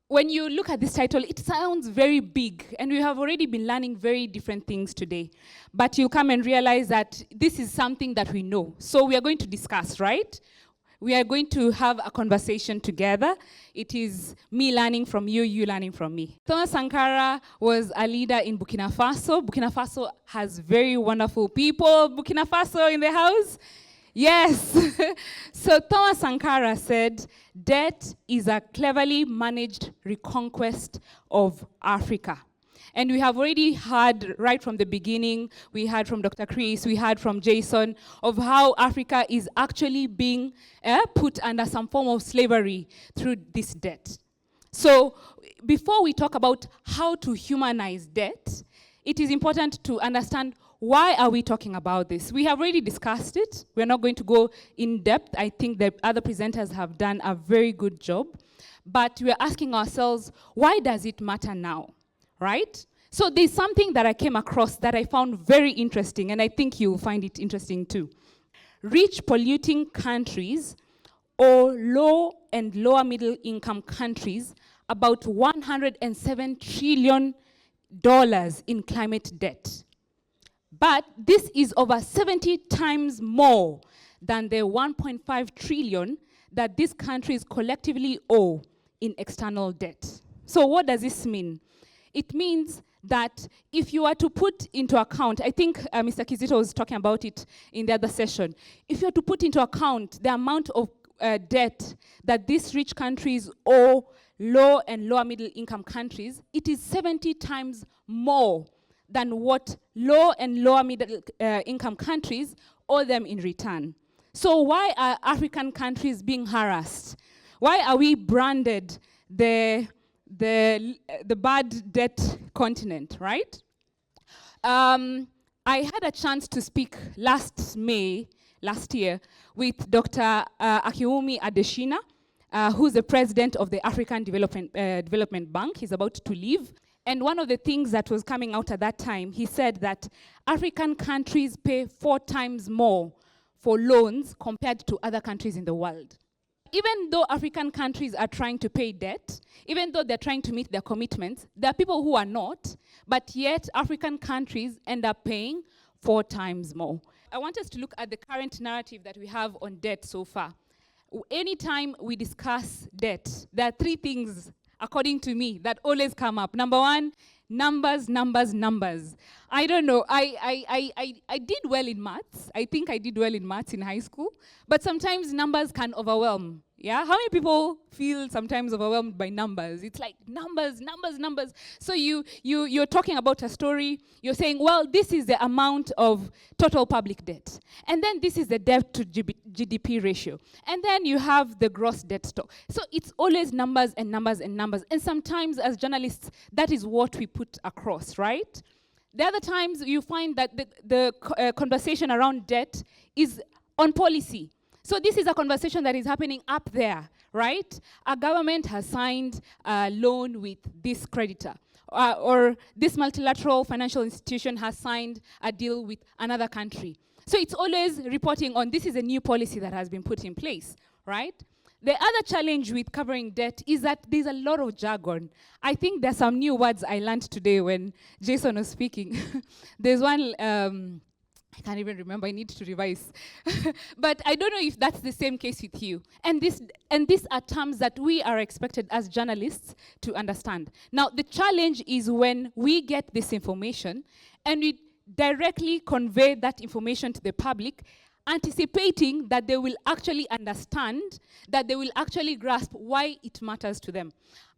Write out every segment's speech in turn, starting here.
when you look at this title, it sounds very big, and we have already been learning very different things today. But you come and realize that this is something that we know. So we are going to discuss, right? We are going to have a conversation together. It is me learning from you, you learning from me. Thomas Sankara was a leader in Burkina Faso. Burkina Faso has very wonderful people. Burkina Faso in the house? Yes. So Thomas Sankara said, debt is a cleverly managed reconquest of Africa. And we have already heard right from the beginning, we heard from Dr. Chris, we heard from Jason, of how Africa is actually being put under some form of slavery through this debt. So before we talk about how to humanize debt, it is important to understand why are we talking about this. We have already discussed it. We're not going to go in depth. I think the other presenters have done a very good job. But we're asking ourselves, why does it matter now? Right? So there's something that I came across that I found very interesting, and I think you'll find it interesting too. Rich polluting countries or low and lower middle income countries, about $107 trillion in climate debt. But this is over 70 times more than the 1.5 trillion that these countries collectively owe in external debt. So what does this mean? It means that if you are to put into account, I think Mr. Kizito was talking about it in the other session, if you are to put into account the amount of debt that these rich countries owe low and lower middle income countries, it is 70 times more than what low and lower middle income countries owe them in return. So why are African countries being harassed? Why are we branded the bad debt continent, right? I had a chance to speak last year, with Dr. Kiriungi Adeshina, who's the president of the African Development Bank. He's about to leave. And one of the things that was coming out at that time, he said that African countries pay 4 times more for loans compared to other countries in the world. Even though African countries are trying to pay debt, even though they're trying to meet their commitments, there are people who are not, but yet African countries end up paying 4 times more. I want us to look at the current narrative that we have on debt so far. Anytime we discuss debt, there are 3 things, according to me, that always come up. Number 1, numbers, numbers, numbers. I don't know, I did well in maths. I think I did well in maths in high school, but sometimes numbers can overwhelm. Yeah, how many people feel sometimes overwhelmed by numbers? It's like numbers, numbers, numbers. So you're talking about a story, you're saying, well, this is the amount of total public debt. And then this is the debt to GDP ratio. And then you have the gross debt stock. So it's always numbers and numbers and numbers. And sometimes as journalists, that is what we put across, right? The other times you find that the conversation around debt is on policy. So this is a conversation that is happening up there, right? A government has signed a loan with this creditor, or this multilateral financial institution has signed a deal with another country. So it's always reporting on this is a new policy that has been put in place, right? The other challenge with covering debt is that there's a lot of jargon. I think there's some new words I learned today when Jason was speaking. There's one, I can't even remember, I need to revise. But I don't know if that's the same case with you. And these are terms that we are expected as journalists to understand. Now, the challenge is when we get this information and we directly convey that information to the public, anticipating that they will actually understand, that they will actually grasp why it matters to them.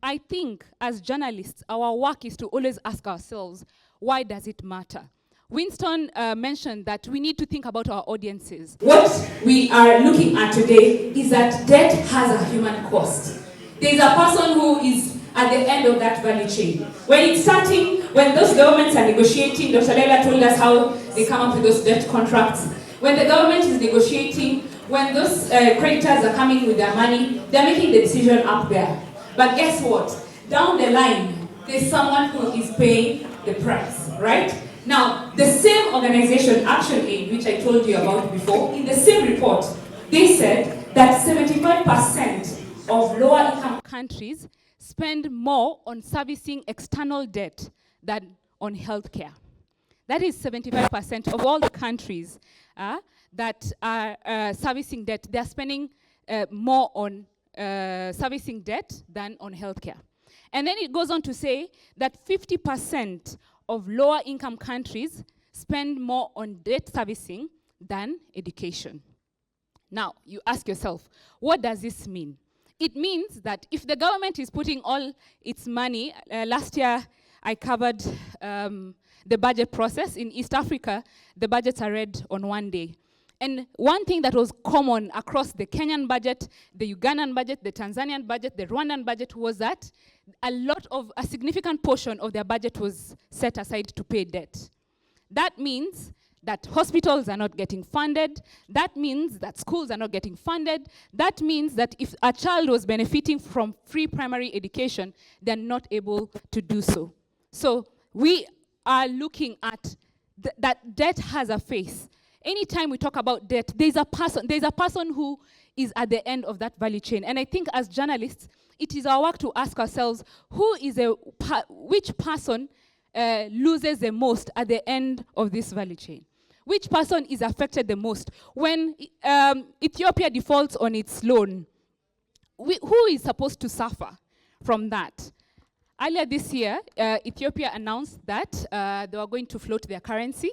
I think as journalists, our work is to always ask ourselves, why does it matter? Winston mentioned that we need to think about our audiences. What we are looking at today is that debt has a human cost. There is a person who is at the end of that value chain. When it's starting, when those governments are negotiating, Dr. Leila told us how they come up with those debt contracts. When the government is negotiating, when those creditors are coming with their money, they're making the decision up there. But guess what? Down the line, there's someone who is paying the price, right? Now, the same organization, Action Aid, which I told you about before, in the same report, they said that 75% of lower income countries spend more on servicing external debt than on healthcare. That is 75% of all the countries that are servicing debt. They're spending more on servicing debt than on healthcare. And then it goes on to say that 50% of lower income countries spend more on debt servicing than education. Now, you ask yourself, what does this mean? It means that if the government is putting all its money, last year I covered the budget process. In East Africa, the budgets are read on one day. And one thing that was common across the Kenyan budget, the Ugandan budget, the Tanzanian budget, the Rwandan budget was that a significant portion of their budget was set aside to pay debt. That means that hospitals are not getting funded. That means that schools are not getting funded. That means that if a child was benefiting from free primary education, they're not able to do so. So we are looking at that debt has a face. Anytime we talk about debt, there's a person who is at the end of that value chain. And I think as journalists, it is our work to ask ourselves, which person loses the most at the end of this value chain? Which person is affected the most? When Ethiopia defaults on its loan, who is supposed to suffer from that? Earlier this year, Ethiopia announced that they were going to float their currency.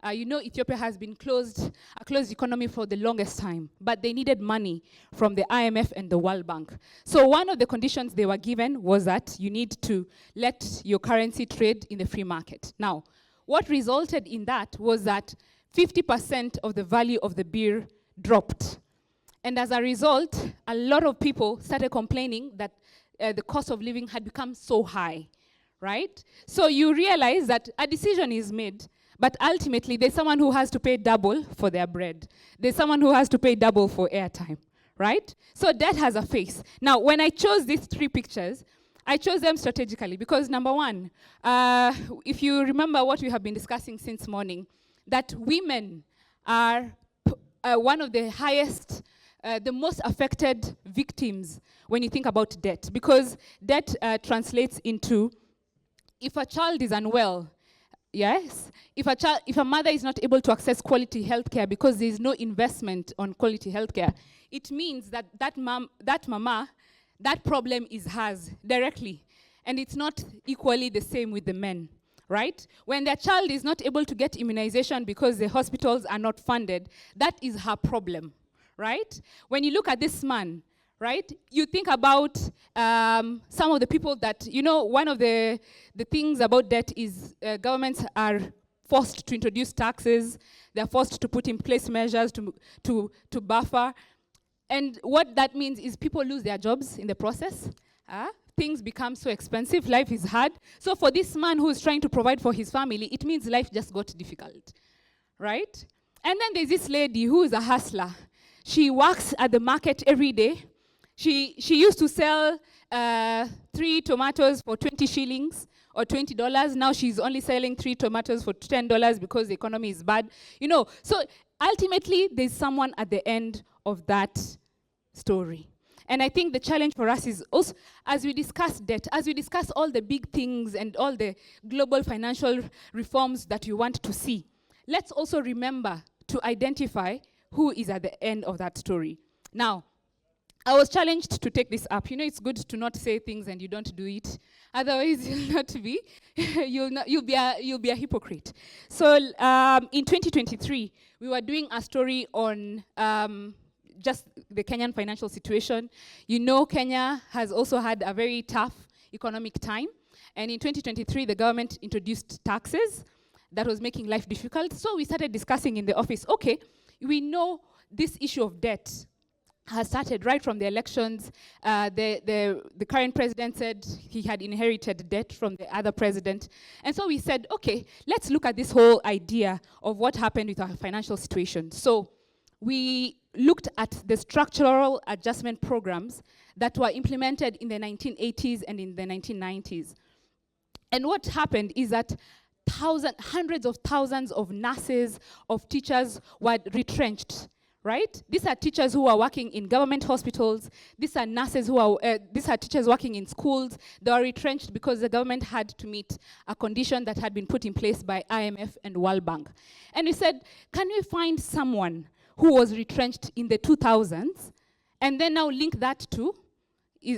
Ethiopia has been a closed economy for the longest time, but they needed money from the IMF and the World Bank. So one of the conditions they were given was that you need to let your currency trade in the free market. Now, what resulted in that was that 50% of the value of the birr dropped. And as a result, a lot of people started complaining that the cost of living had become so high, right? So you realize that a decision is made, but ultimately there's someone who has to pay double for their bread. There's someone who has to pay double for airtime, right? So debt has a face. Now, when I chose these three pictures, I chose them strategically because number one, if you remember what we have been discussing since morning, that women are one of the highest, the most affected victims when you think about debt, because debt translates into if a child is unwell, yes, if a mother is not able to access quality healthcare because there is no investment on quality healthcare, it means that that problem is hers directly, and it's not equally the same with the men, right? When their child is not able to get immunization because the hospitals are not funded, that is her problem, right? When you look at this man, right, you think about some of the people that, one of the things about debt is governments are forced to introduce taxes, they're forced to put in place measures to buffer. And what that means is people lose their jobs in the process. Things become so expensive, life is hard. So for this man who's trying to provide for his family, it means life just got difficult, right? And then there's this lady who is a hustler. She works at the market every day. She used to sell 3 tomatoes for 20 shillings or $20. Now she's only selling 3 tomatoes for $10 because the economy is bad. So ultimately, there's someone at the end of that story. And I think the challenge for us is also, as we discuss debt, as we discuss all the big things and all the global financial reforms that we want to see, let's also remember to identify who is at the end of that story. Now, I was challenged to take this up. It's good to not say things and you don't do it. Otherwise, you'll be a hypocrite. So in 2023, we were doing a story on just the Kenyan financial situation. Kenya has also had a very tough economic time. And in 2023, the government introduced taxes that was making life difficult. So we started discussing in the office, okay, we know this issue of debt has started right from the elections. The current president said he had inherited debt from the other president. And so we said, okay, let's look at this whole idea of what happened with our financial situation. So we looked at the structural adjustment programs that were implemented in the 1980s and in the 1990s. And what happened is that hundreds of thousands of nurses, of teachers were retrenched, right? These are teachers who are working in government hospitals. These are nurses who are, these are teachers working in schools. They are retrenched because the government had to meet a condition that had been put in place by IMF and World Bank. And we said, can we find someone who was retrenched in the 2000s and then now link that to,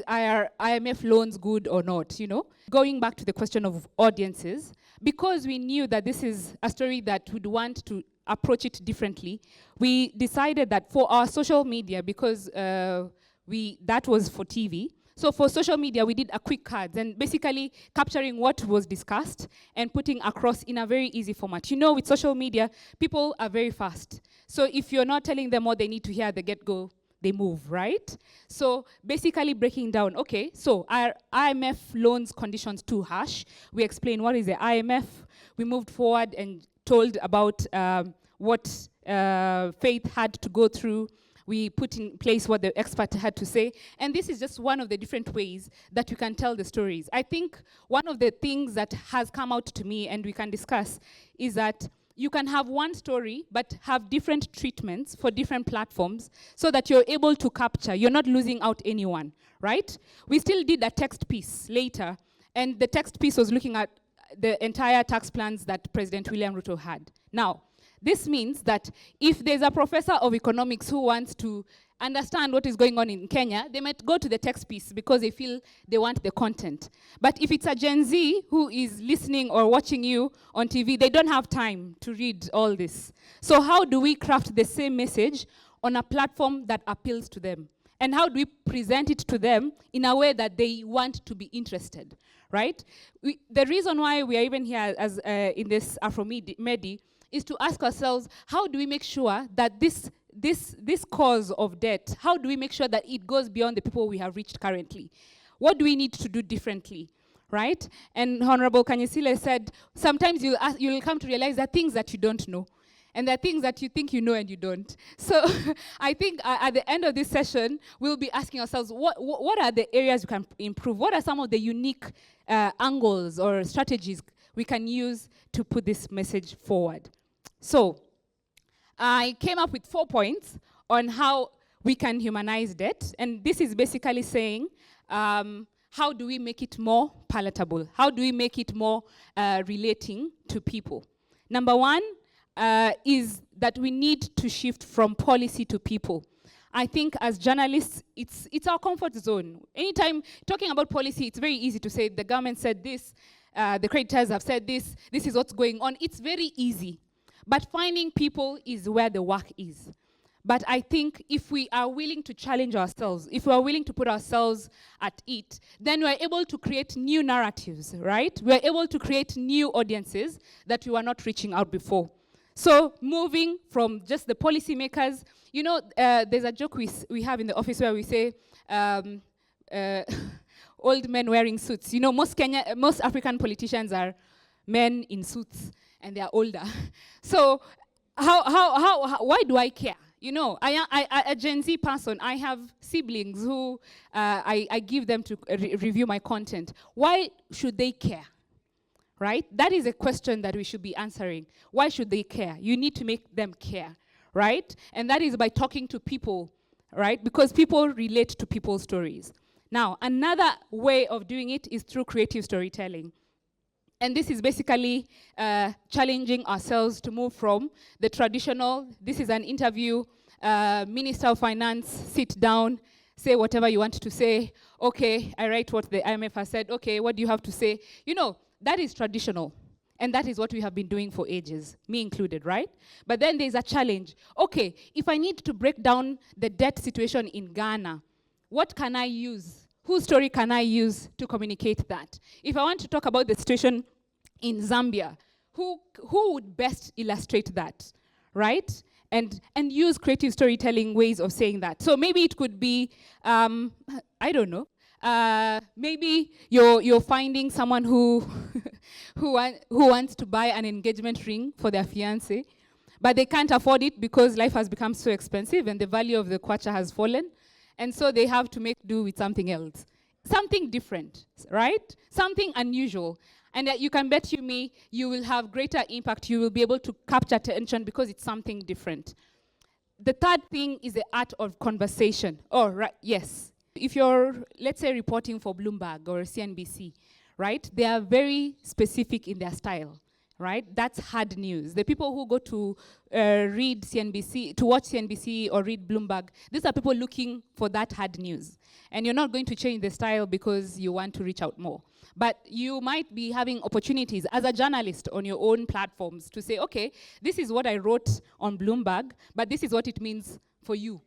are IMF loans good or not, you know? Going back to the question of audiences, because we knew that this is a story that would want to approach it differently, we decided that for our social media, because that was for TV, so for social media, we did a quick cards and basically capturing what was discussed and putting across in a very easy format. You know, with social media, people are very fast. So if you're not telling them what they need to hear at the get-go, they move, right? So basically breaking down, okay, so our IMF loans conditions too harsh. We explained what is the IMF. We moved forward and told about what Faith had to go through. We put in place what the expert had to say. And this is just one of the different ways that you can tell the stories. I think one of the things that has come out to me and we can discuss is that you can have one story, but have different treatments for different platforms so that you're able to capture, you're not losing out anyone, right? We still did a text piece later, and the text piece was looking at the entire tax plans that President William Ruto had. Now, this means that if there's a professor of economics who wants to understand what is going on in Kenya, they might go to the text piece because they feel they want the content. But if it's a Gen Z who is listening or watching you on TV, they don't have time to read all this. So how do we craft the same message on a platform that appeals to them? And how do we present it to them in a way that they want to be interested, right? The reason why we are even here as in this Afro-Medi is to ask ourselves, how do we make sure that this cause of debt, how do we make sure that it goes beyond the people we have reached currently? What do we need to do differently, right? And Honorable Kanyesile said, sometimes you'll come to realize there are things that you don't know, and there are things that you think you know and you don't. So I think at the end of this session, we'll be asking ourselves, what are the areas we can improve? What are some of the unique angles or strategies we can use to put this message forward? So I came up with 4 points on how we can humanize debt. And this is basically saying, how do we make it more palatable? How do we make it more relating to people? Number one is that we need to shift from policy to people. I think as journalists, it's our comfort zone. Anytime talking about policy, it's very easy to say the government said this, the creditors have said this is what's going on. It's very easy. But finding people is where the work is. But I think if we are willing to challenge ourselves, if we are willing to put ourselves at it, then we're able to create new narratives, right? We're able to create new audiences that we were not reaching out before. So moving from just the policymakers, you know, there's a joke we have in the office where we say, old men wearing suits. You know, most African politicians are men in suits, and they are older. So why do I care? You know, a Gen Z person, I have siblings who I give them to review my content. Why should they care? Right? That is a question that we should be answering. Why should they care? You need to make them care, right? And that is by talking to people, right? Because people relate to people's stories. Now, another way of doing it is through creative storytelling. And this is basically challenging ourselves to move from the traditional, this is an interview, Minister of Finance, sit down, say whatever you want to say. Okay, I write what the IMF has said. Okay, what do you have to say? You know, that is traditional. And that is what we have been doing for ages, me included, right? But then there's a challenge. Okay, if I need to break down the debt situation in Ghana, what can I use? Whose story can I use to communicate that? If I want to talk about the situation in Zambia, who would best illustrate that, right? And use creative storytelling ways of saying that. So maybe it could be, I don't know, maybe you're finding someone who wants to buy an engagement ring for their fiancé, but they can't afford it because life has become so expensive and the value of the kwacha has fallen. And so they have to make do with something else. Something different, right? Something unusual. And you can bet me, you will have greater impact. You will be able to capture attention because it's something different. The third thing is the art of conversation. Oh, right, yes. If you're, let's say, reporting for Bloomberg or CNBC, right, they are very specific in their style, right? That's hard news. The people who go to read CNBC, to watch CNBC or read Bloomberg, these are people looking for that hard news. And you're not going to change the style because you want to reach out more. But you might be having opportunities as a journalist on your own platforms to say, okay, this is what I wrote on Bloomberg, but this is what it means for you.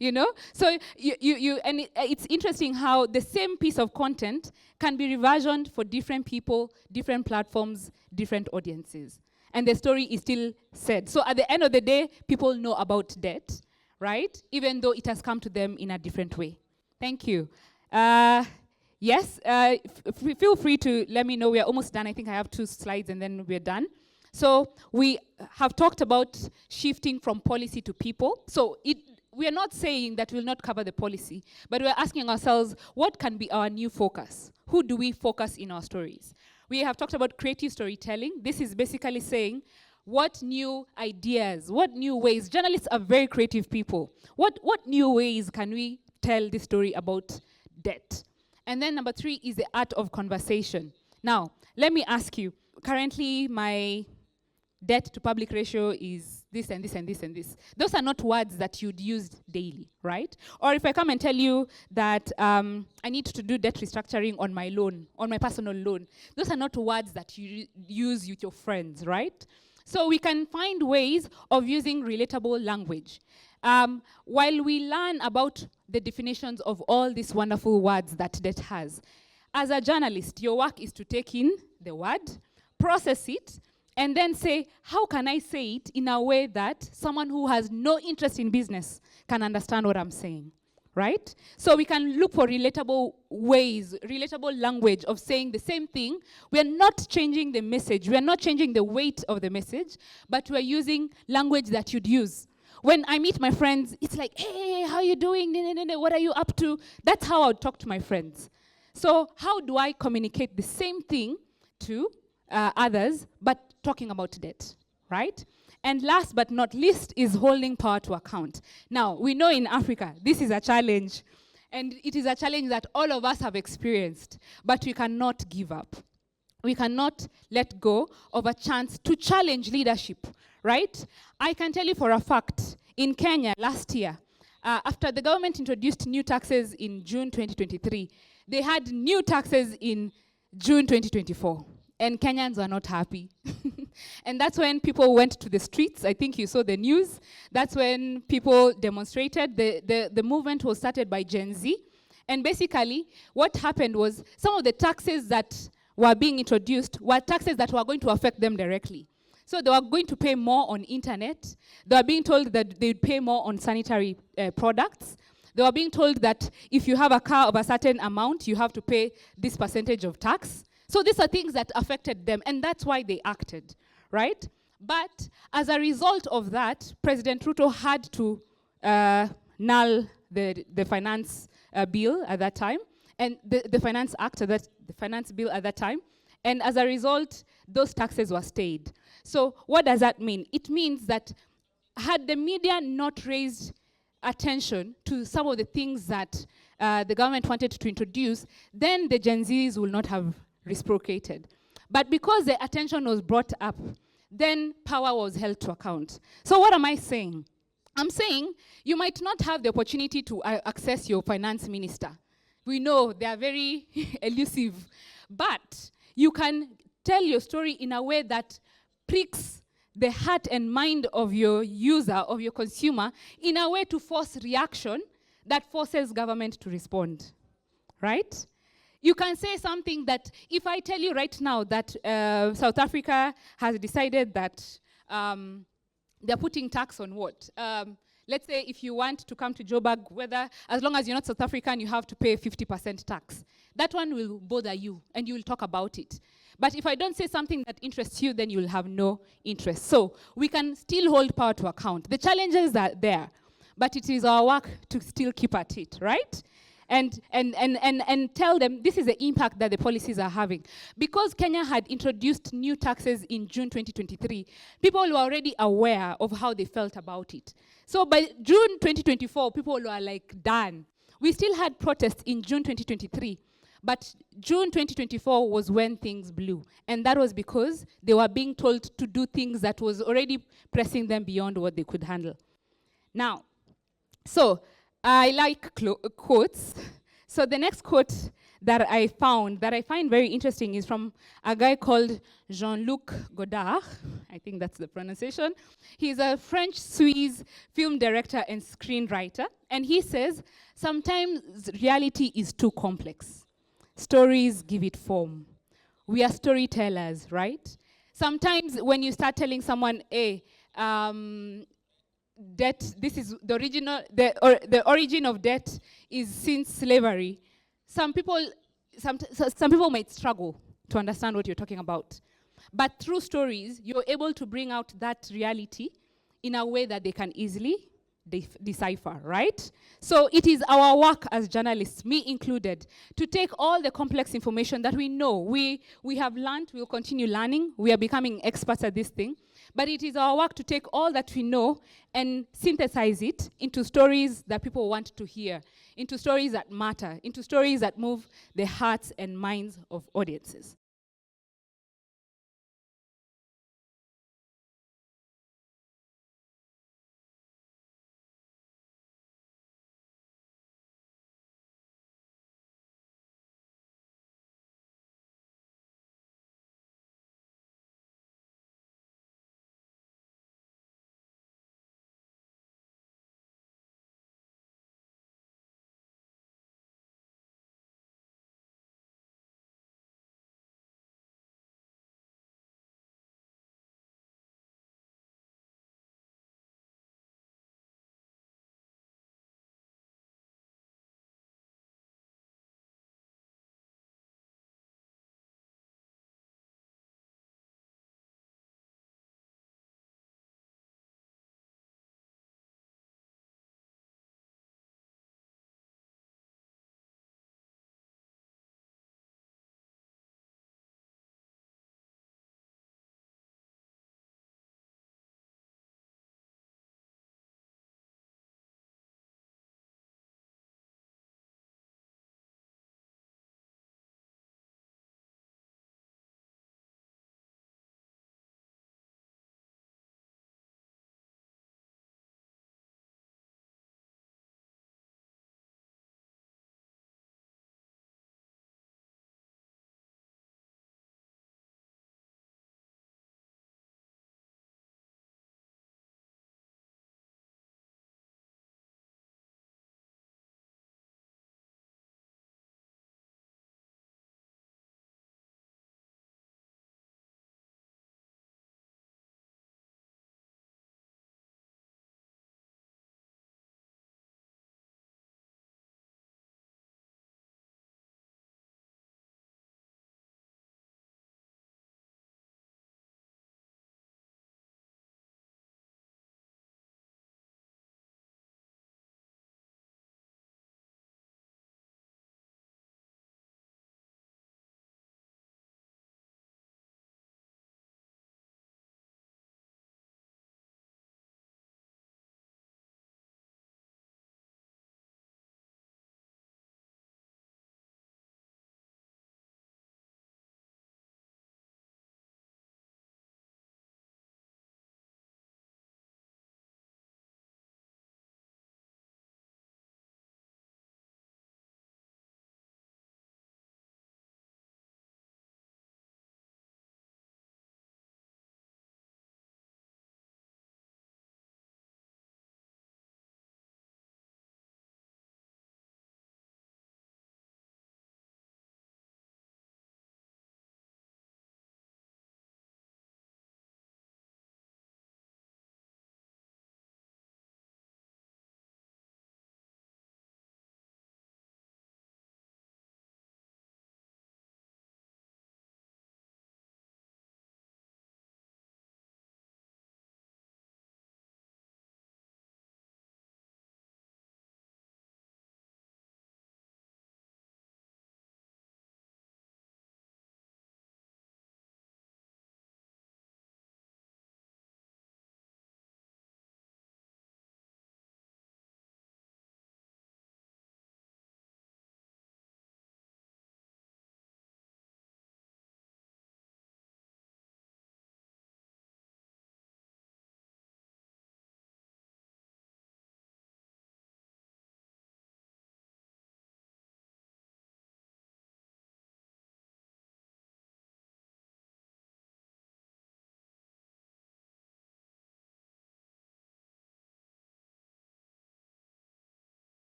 You know? So it's interesting how the same piece of content can be reversioned for different people, different platforms, different audiences. And the story is still said. So at the end of the day, people know about debt, right? Even though it has come to them in a different way. Thank you. Yes, feel free to let me know. We are almost done. I think I have 2 slides and then we're done. So we have talked about shifting from policy to people. So we are not saying that we'll not cover the policy, but we're asking ourselves, what can be our new focus? Who do we focus in our stories? We have talked about creative storytelling. This is basically saying, what new ideas, what new ways? Journalists are very creative people. What new ways can we tell this story about debt? And then number 3 is the art of conversation. Now, let me ask you, currently my debt to public ratio is this and this and this and this. Those are not words that you'd use daily, right? Or if I come and tell you that I need to do debt restructuring on my loan, on my personal loan, those are not words that you use with your friends, right? So we can find ways of using relatable language. While we learn about the definitions of all these wonderful words that debt has, as a journalist, your work is to take in the word, process it, and then say, how can I say it in a way that someone who has no interest in business can understand what I'm saying, right? So we can look for relatable ways, relatable language of saying the same thing. We are not changing the message. We are not changing the weight of the message, but we are using language that you'd use. When I meet my friends, it's like, hey, how are you doing? What are you up to? That's how I would talk to my friends. So how do I communicate the same thing to others, but talking about debt, right? And last but not least is holding power to account. Now, we know in Africa, this is a challenge, and it is a challenge that all of us have experienced, but we cannot give up. We cannot let go of a chance to challenge leadership, right? I can tell you for a fact, in Kenya last year, after the government introduced new taxes in June 2023, they had new taxes in June 2024. And Kenyans were not happy. And that's when people went to the streets. I think you saw the news. That's when people demonstrated. The movement was started by Gen Z. And basically, what happened was some of the taxes that were being introduced were taxes that were going to affect them directly. So they were going to pay more on internet. They were being told that they'd pay more on sanitary products. They were being told that if you have a car of a certain amount, you have to pay this percentage of tax. So these are things that affected them, and that's why they acted, right? But as a result of that, President Ruto had to null the finance bill at that time, and the Finance Act, the finance bill at that time, and as a result, those taxes were stayed. So what does that mean? It means that had the media not raised attention to some of the things that the government wanted to introduce, then the Gen Zs will not have reciprocated. But because the attention was brought up, then power was held to account. So what am I saying? I'm saying you might not have the opportunity to access your finance minister. We know they are very elusive, but you can tell your story in a way that pricks the heart and mind of your user, of your consumer, in a way to force reaction that forces government to respond, right? You can say something that, if I tell you right now that South Africa has decided that they're putting tax on what? Let's say if you want to come to Joburg, whether, as long as you're not South African, you have to pay 50% tax. That one will bother you, and you will talk about it. But if I don't say something that interests you, then you'll have no interest. So we can still hold power to account. The challenges are there, but it is our work to still keep at it, right? and tell them this is the impact that the policies are having. Because Kenya had introduced new taxes in June 2023, people were already aware of how they felt about it. So by June 2024, people were like, done. We still had protests in June 2023, but June 2024 was when things blew. And that was because they were being told to do things that was already pressing them beyond what they could handle. Now, so I like quotes. So the next quote that I find very interesting is from a guy called Jean-Luc Godard. I think that's the pronunciation. He's a French-Swiss film director and screenwriter. And he says, sometimes reality is too complex. Stories give it form. We are storytellers, right? Sometimes when you start telling someone, hey, debt, this is the original, the origin of debt is since slavery, some people might struggle to understand what you're talking about. But through stories, you're able to bring out that reality in a way that they can easily decipher, right? So it is our work as journalists, me included, to take all the complex information that we know. We have learned, we will continue learning, we are becoming experts at this thing, but it is our work to take all that we know and synthesize it into stories that people want to hear, into stories that matter, into stories that move the hearts and minds of audiences.